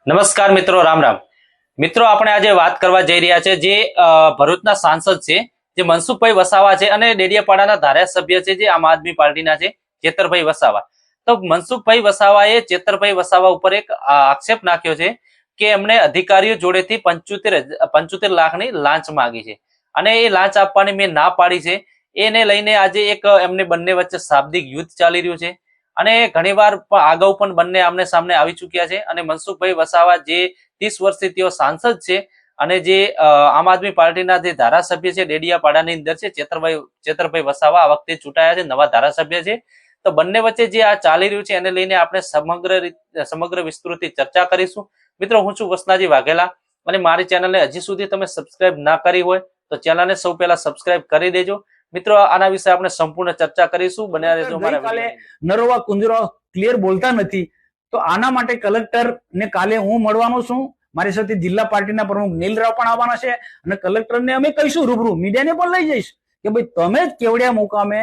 નમસ્કાર મિત્રો, રામ રામ મિત્રો. આપણે આજે વાત કરવા જઈ રહ્યા છે જે ભરૂચના સાંસદ છે, જે મનસુખભાઈ વસાવા છે અને ડેડિયાપાડાના ધારાસભ્ય છે જે આમ આદમી પાર્ટીના છે, ચેતરભાઈ વસાવા. તો મનસુખભાઈ વસાવાએ ચેતરભાઈ વસાવા ઉપર એક આક્ષેપ નાખ્યો છે કે એમણે અધિકારીઓ જોડેથી 75 લાખની લાંચ માંગી છે અને એ લાંચ આપવાની મેં ના પાડી છે. એને લઈને આજે એક એમને બંને વચ્ચે શાબ્દિક યુદ્ધ ચાલી રહ્યું છે અને ઘણીવાર અગાઉ પણ બંને આમને સામને આવી ચુક્યા છે. અને મનસુખભાઈ વસાવા જે 30 વર્ષથી તેઓ સાંસદ છે અને જે આમ આદમી પાર્ટીના જે ધારાસભ્ય છે ડેડિયાપાડાની અંદર છે, ચેતરભાઈ વસાવા આ વખતે ચૂંટાયા છે, નવા ધારાસભ્ય છે. તો બંને વચ્ચે જે આ ચાલી રહ્યું છે એને લઈને આપણે સમગ્ર વિસ્તૃતથી ચર્ચા કરીશું. મિત્રો, હું છું વસનાજી વાઘેલા અને મારી ચેનલને હજી સુધી તમે સબસ્ક્રાઇબ ના કરી હોય તો ચેનલને સૌ પહેલા સબસ્ક્રાઇબ કરી દેજો. મિત્રો, આના વિશે આપણે સંપૂર્ણ ચર્ચા કરીશું. બન્યા રહેજો મારા વિડીયો. નરોવા કુંજરો ક્લિયર બોલતા નથી તો આના માટે કલેક્ટર ને કાલે હું મળવાનો છું. મારી સાથે જિલ્લા પાર્ટીના પ્રમુખ નીલરાવ પણ આવવાના છે અને કલેક્ટરને અમે કહીશું, રૂબરૂ મીડિયાને પણ લઈ જઈશ કે ભાઈ તમે જ કેવડિયા મુકામે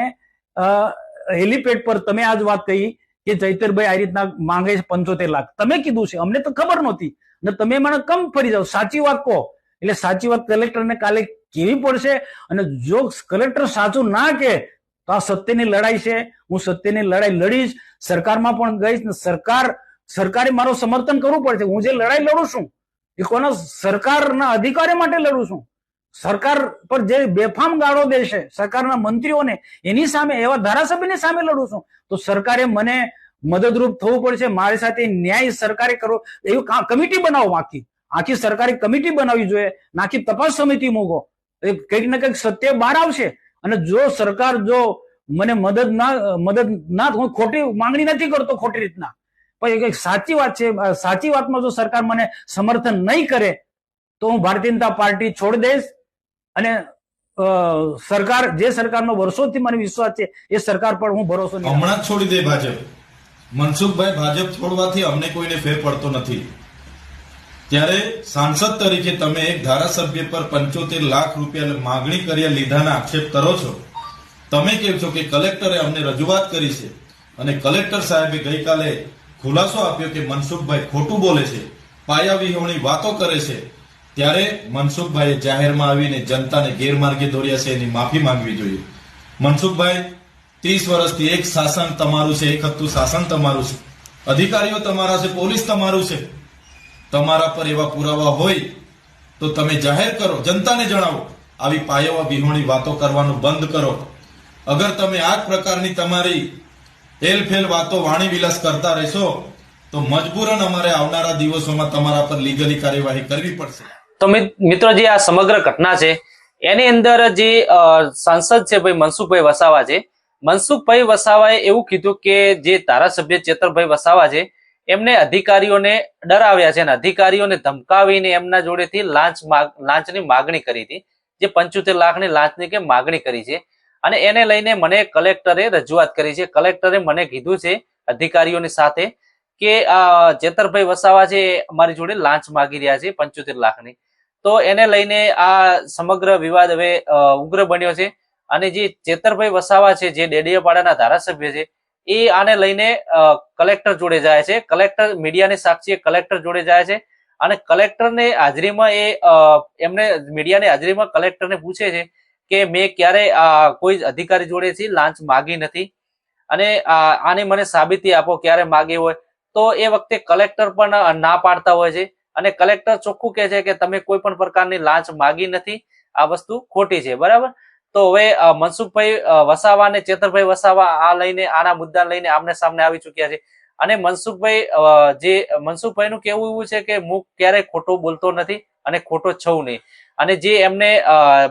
હેલિપેડ પર તમે આજ વાત કહી કે ચૈતરભાઈ આ રીતના માંગે છે 75 લાખ. તમે કીધું છે, અમને તો ખબર નહોતી અને તમે મને કમ ફરી જાવ, સાચી વાત કહો. એટલે સાચી વાત કલેક્ટરને કાલે કેવી પડશે અને જો કલેક્ટર સાચું ના કે તો આ સત્યની લડાઈ છે. હું સત્યની લડાઈ લડીશ, સરકારમાં પણ ગઈશ ને સરકારે મારું સમર્થન કરવું પડશે. હું જે લડાઈ લડું છું એ કોના સરકારના અધિકારી માટે લડું છું. સરકાર પર જે બેફામ ગાળો દે છે સરકારના મંત્રીઓને, એની સામે, એવા ધારાસભ્યની સામે લડું છું. તો સરકારે મને મદદરૂપ થવું પડશે. મારી સાથે ન્યાય સરકારે કરવો, એવી કમિટી બનાવો. આખી સરકારી કમિટી બનાવવી જોઈએ, નાખી તપાસ સમિતિ મૂકો. કંઈક ને કંઈક સત્ય બહાર આવશે. અને જો સરકાર જો મને મદદ ના હું ખોટી માંગણી નથી કરતો ખોટી રીતના, પણ એક સાચી વાત છે, સાચી વાતમાં જો સરકાર મને સમર્થન નહીં કરે તો હું ભારતીય જનતા પાર્ટી છોડી દઈશ અને સરકાર, જે સરકારનો વર્ષોથી મને વિશ્વાસ છે એ સરકાર પર હું ભરોસો નહીં. હમણાં જ છોડી દે ભાજપ. મનસુખભાઈ, ભાજપ છોડવાથી અમને કોઈને ફેર પડતો નથી. ત્યારે સાંસદ તરીકે તમે એક ધારાસભ્ય પર 75 લાખ રૂપિયા માગણી કર્યા લીધાના આક્ષેપ કરો છો. તમે કહો છો કે કલેક્ટરે અમને રજૂઆત કરી છે અને કલેક્ટર સાહેબે ગઈકાલે ખુલાસો આપ્યો કે મનસુખભાઈ ખોટું બોલે છે, પાયાવિહોણી વાતો કરે છે. ત્યારે મનસુખભાઈએ જાહેરમાં આવીને જનતાને ગેરમાર્ગે દોર્યા છે, એની માફી માંગવી જોઈએ. મનસુખભાઈ, 30 વર્ષથી એક શાસન તમારું છે, એક હતું શાસન તમારું છે, અધિકારીઓ તમારા છે, પોલીસ તમારું છે. તમારા પર એવા પુરાવા હોય તો તમે જાહેર કરો, જનતાને જણાવો. આવી પાયાવા વિહોણી વાતો કરવાનું બંધ કરો. અગર તમે આ જ પ્રકારની તમારી હેલફેલ વાતો વાણી વિલાસ કરતા રહેશો તો મજબૂરન અમારે આવનારા દિવસોમાં તમારા પર લીગલી કાર્યવાહી કરવી પડશે. તો મિત્રો, જે આ સમગ્ર ઘટના છે એની અંદર જે સાંસદ છે ભાઈ મનસુખભાઈ વસાવા છે, મનસુખભાઈ વસાવાએ એવું કીધું કે જે ધારાસભ્ય ચેતરભાઈ વસાવા છે એમને અધિકારીઓને ડરાવ્યા છે અને અધિકારીઓને ધમકાવીને એમના જોડેથી લાંચની માગણી કરી હતી, જે 75 લાખની લાંચની કે માગણી કરી છે. અને એને લઈને મને કલેક્ટરે રજૂઆત કરી છે. કલેક્ટરે મને કીધું છે અધિકારીઓની સાથે કે આ ચેતરભાઈ વસાવા છે અમારી જોડે લાંચ માગી રહ્યા છે 75 લાખની. તો એને લઈને આ સમગ્ર વિવાદ હવે ઉગ્ર બન્યો છે. અને જે ચેતરભાઈ વસાવા છે, જે ડેડિયાપાડાના ધારાસભ્ય છે, એ આને લઈને કલેક્ટર જોડે જાય છે. કલેક્ટર મીડિયાની સાક્ષીએ કલેક્ટર જોડે જાય છે અને કલેક્ટરની હાજરીમાં એમને મીડિયાની હાજરીમાં કલેક્ટરને પૂછે છે કે મેં ક્યારે કોઈ અધિકારી જોડેથી લાંચ માગી નથી અને આની મને સાબિતી આપો ક્યારે માગી હોય. તો એ વખતે કલેક્ટર પણ ના પાડતા હોય છે અને કલેક્ટર ચોખ્ખું કહે છે કે તમે કોઈ પણ પ્રકારની લાંચ માગી નથી, આ વસ્તુ ખોટી છે. બરાબર. તો હવે મનસુખભાઈ વસાવા અને ચેતરભાઈ વસાવા આના મુદ્દા લઈને આમને સામને આવી ચુક્યા છે. અને મનસુખભાઈ નું કેવું એવું છે કે હું ક્યારેય ખોટું બોલતો નથી અને ખોટો છું નહીં. અને જે એમને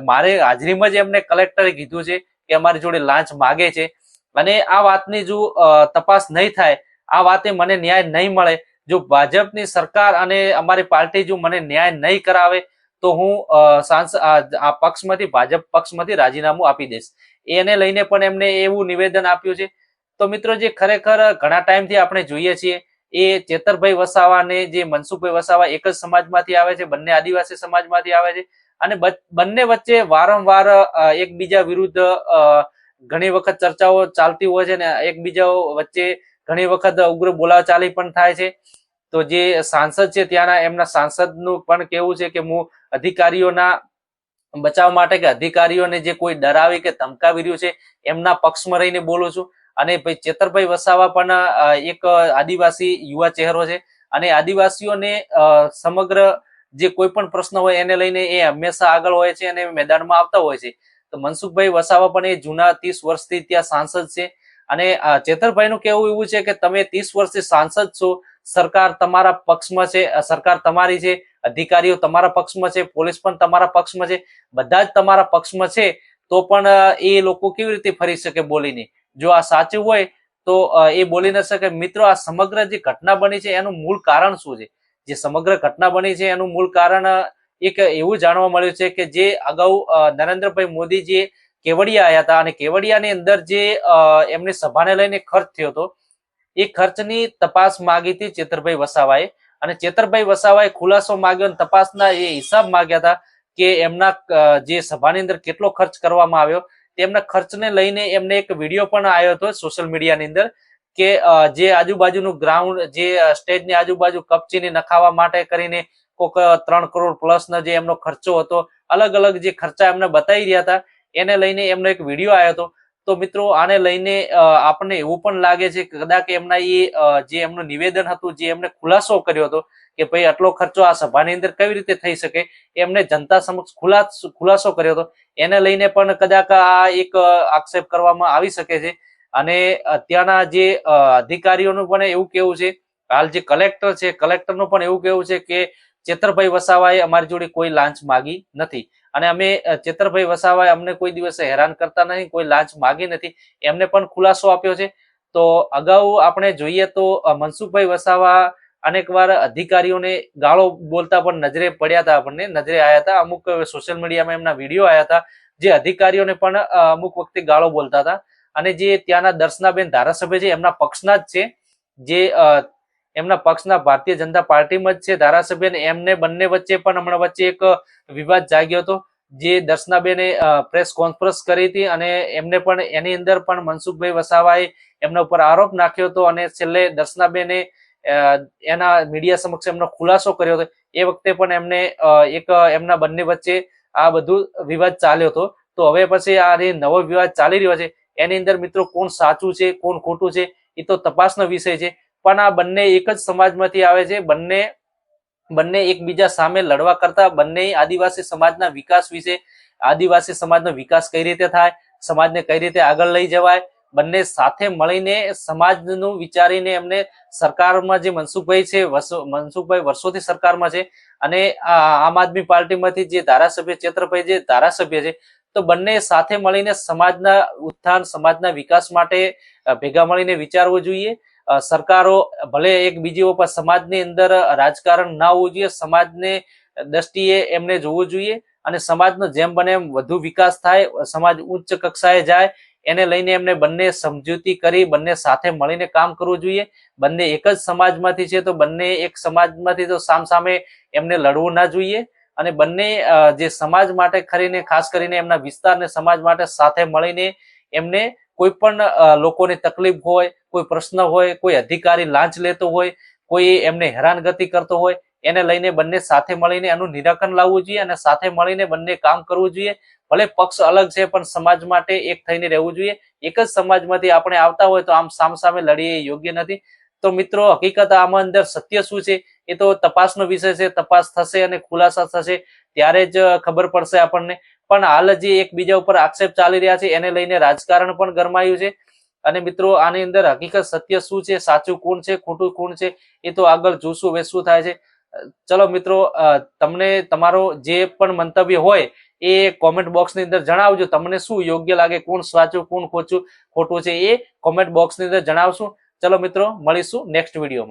મારે હાજરીમાં જ એમને કલેક્ટરે કીધું છે કે અમારી જોડે લાંચ માગે છે અને આ વાતની જો તપાસ નહીં થાય, આ વાતે મને ન્યાય નહીં મળે, જો ભાજપની સરકાર અને અમારી પાર્ટી જો મને ન્યાય નહીં કરાવે તો હું આ પક્ષમાંથી, ભાજપ પક્ષમાંથી રાજીનામું આપી દઈશ. એને લઈને પણ એમને એવું નિવેદન આપ્યું છે. તો મિત્રો, જે ખરેખર ઘણા ટાઈમથી આપણે જોઈએ છીએ એ ચેતરભાઈ વસાવા અને જે મનસુખભાઈ વસાવા એક જ સમાજમાંથી આવે છે, બંને આદિવાસી સમાજમાંથી આવે છે અને બંને વચ્ચે વારંવાર એકબીજા વિરુદ્ધ ઘણી વખત ચર્ચાઓ ચાલતી હોય છે અને એકબીજા વચ્ચે ઘણી વખત ઉગ્ર બોલાચાલી પણ થાય છે. તો જે સાંસદ છે ત્યાંના એમના સાંસદનું પણ કેવું છે કે હું અધિકારીઓના બચાવ માટે કે અધિકારીઓને જે કોઈ ડરાવી કે ધમકાવી રહ્યું છે એમના પક્ષમાં રહીને બોલું છું. અને ભાઈ ચેતરભાઈ વસાવા પણ એક આદિવાસી યુવા ચહેરો છે અને આદિવાસીઓને સમગ્ર જે કોઈ પણ પ્રશ્ન હોય એને લઈને એ હંમેશા આગળ હોય છે અને મેદાનમાં આવતા હોય છે. તો મનસુખભાઈ વસાવા પણ એ જૂના 30 વર્ષથી ત્યાં સાંસદ છે અને ચેતરભાઈ નું કહેવું એવું છે કે તમે 30 વર્ષથી સાંસદ છો, સરકાર તમારા પક્ષમાં છે, સરકાર તમારી છે, અધિકારીઓ તમારા પક્ષમાં છે, પોલીસ પણ તમારા પક્ષમાં છે, બધા જ તમારા પક્ષમાં છે, તો પણ એ લોકો કેવી રીતે ફરી શકે બોલીને? જો આ સાચું હોય તો એ બોલી ન શકે. મિત્રો, આ સમગ્ર જે ઘટના બની છે એનું મૂળ કારણ શું છે? જે સમગ્ર ઘટના બની છે એનું મૂળ કારણ એક એવું જાણવા મળ્યું છે કે જે અગાઉ નરેન્દ્રભાઈ મોદીજી કેવડિયા આવ્યા હતા અને કેવડિયાની અંદર જે એમની સભાને લઈને ખર્ચ થયો હતો એ ખર્ચની તપાસ માંગી હતી ચેતરભાઈ વસાવાએ અને ચેતરભાઈ વસાવાએ ખુલાસો માંગ્યો અને તપાસના એ હિસાબ માંગ્યા હતા કે એમના જે સભાની અંદર કેટલો ખર્ચ કરવામાં આવ્યો. તેમના ખર્ચને લઈને એમને એક વિડીયો પણ આવ્યો હતો સોશિયલ મીડિયાની અંદર કે જે આજુબાજુનું ગ્રાઉન્ડ જે સ્ટેજની આજુબાજુ કપચીને નખાવા માટે કરીને કોક 3 કરોડ પ્લસનો જે એમનો ખર્ચો હતો, અલગ અલગ જે ખર્ચા એમને બતાવી રહ્યા હતા એને લઈને એમનો એક વિડીયો આવ્યો હતો. તો મિત્રો, આને લઈને આપણને એવું પણ લાગે છે કે કદાચ એમના જે એમનું નિવેદન હતું, જે એમને ખુલાસો કર્યો હતો કે ભાઈ આટલો ખર્ચો આ સભાની અંદર કેવી રીતે થઈ શકે, એમને જનતા સમક્ષ ખુલાસો કર્યો હતો, એને લઈને પણ કદાચ આ એક આક્ષેપ કરવામાં આવી શકે છે. અને ત્યાંના જે અધિકારીઓનું પણ એવું કેવું છે, હાલ જે કલેક્ટર છે કલેક્ટરનું પણ એવું કેવું છે કે ચેતરભાઈ વસાવાએ અમારી જોડે કોઈ લાંચ માગી નથી અને અમે ચેતરભાઈ વસાવાએ અમને કોઈ દિવસે હેરાન કરતા નહીં, કોઈ લાંચ માગી નથી, એમને પણ ખુલાસો આપ્યો છે. તો અગાઉ આપણે જોઈએ તો મનસુખભાઈ વસાવા અનેકવાર અધિકારીઓને ગાળો બોલતા પણ નજરે પડ્યા હતા, આપણને નજરે આવ્યા હતા. અમુક સોશિયલ મીડિયામાં એમના વિડીયો આવ્યા હતા જે અધિકારીઓને પણ અમુક વખતે ગાળો બોલતા હતા. અને જે ત્યાંના દર્શનાબેન ધારાસભ્ય છે એમના પક્ષના જ છે, જે એમના પક્ષના ભારતીય જનતા પાર્ટીમાં જ છે ધારાસભ્ય, એમને બંને વચ્ચે પણ હમણાં વચ્ચે એક વિવાદ જાગ્યો હતો જે દર્શનાબેને પ્રેસ કોન્ફરન્સ કરી હતી અને એમને પણ એની અંદર પણ મનસુખભાઈ વસાવાએ એમના ઉપર આરોપ નાખ્યો હતો અને છેલ્લે દર્શનાબેને એના મીડિયા સમક્ષ એમનો ખુલાસો કર્યો હતો. એ વખતે પણ એમને એક એમના બંને વચ્ચે આ બધું વિવાદ ચાલ્યો હતો. તો હવે પછી આ જે નવો વિવાદ ચાલી રહ્યો છે એની અંદર મિત્રો કોણ સાચું છે કોણ ખોટું છે એ તો તપાસનો વિષય છે. પણ આ બંને એક જ સમાજમાંથી આવે છે, બંને એકબીજા સામે લડવા કરતા બંને આદિવાસી સમાજના વિકાસ વિશે, આદિવાસી સમાજનો વિકાસ કઈ રીતે થાય, સમાજને કઈ રીતે આગળ લઈ જવાય, બંને સાથે મળીને સમાજનું વિચારીને એમને સરકારમાં જે મનસુખભાઈ છે, મનસુખભાઈ વર્ષોથી સરકારમાં છે અને આમ આદમી પાર્ટીમાંથી જે ધારાસભ્ય ચેતરભાઈ જે ધારાસભ્ય છે, તો બંને સાથે મળીને સમાજના ઉત્થાન, સમાજના વિકાસ માટે ભેગા મળીને વિચારવું જોઈએ. સરકારો ભલે એકબીજી ઉપર સમાજની અંદર રાજકારણ ના હોવું જોઈએ, સમાજને દ્રષ્ટિએ એમને જોવું જોઈએ અને સમાજનો જેમ બને એમ વધુ વિકાસ થાય, સમાજ ઉચ્ચ કક્ષાએ જાય, એને લઈને એમને બંને સમજૂતી કરી બંને સાથે મળીને કામ કરવું જોઈએ. બંને એક જ સમાજમાંથી છે તો બંને એક સમાજમાંથી તો સામસામે એમને લડવું ના જોઈએ અને બંને જે સમાજ માટે ખરીને ખાસ કરીને એમના વિસ્તારને સમાજ માટે સાથે મળીને એમને કોઈ પણ લોકોની તકલીફ હોય, કોઈ પ્રશ્ન હોય, કોઈ અધિકારી લાંચ લેતો હોય, કોઈ એમને હેરાનગતિ કરતો હોય, એને લઈને બંને સાથે મળીને એનું નિરાકરણ લાવવું જોઈએ અને સાથે મળીને બંને કામ કરવું જોઈએ. ભલે પક્ષ અલગ છે પણ સમાજ માટે એક થઈને રહેવું જોઈએ. એક જ સમાજમાંથી આપણે આવતા હોય તો આમ સામસામે લડીએ યોગ્ય નથી. તો મિત્રો, હકીકત આમાં અંદર સત્ય શું છે એ તો તપાસનો વિષય છે. તપાસ થશે અને ખુલાસા થશે ત્યારે જ ખબર પડશે આપણને. પણ હાલ જે એકબીજા ઉપર આક્ષેપ ચાલી રહ્યા છે એને લઈને રાજકારણ પણ ગરમાયું છે અને મિત્રો આની અંદર હકીકત સત્ય શું છે, સાચું કોણ છે, ખોટું કોણ છે એ તો આગળ જોશું હવે શું થાય છે. ચલો મિત્રો, તમને તમારો જે પણ મંતવ્ય હોય એ કોમેન્ટ બોક્સની અંદર જણાવજો. તમને શું યોગ્ય લાગે, કોણ સાચું કોણ ખોટું છે એ કોમેન્ટ બોક્સની અંદર જણાવશું. ચલો મિત્રો, મળીશું નેક્સ્ટ વિડીયોમાં.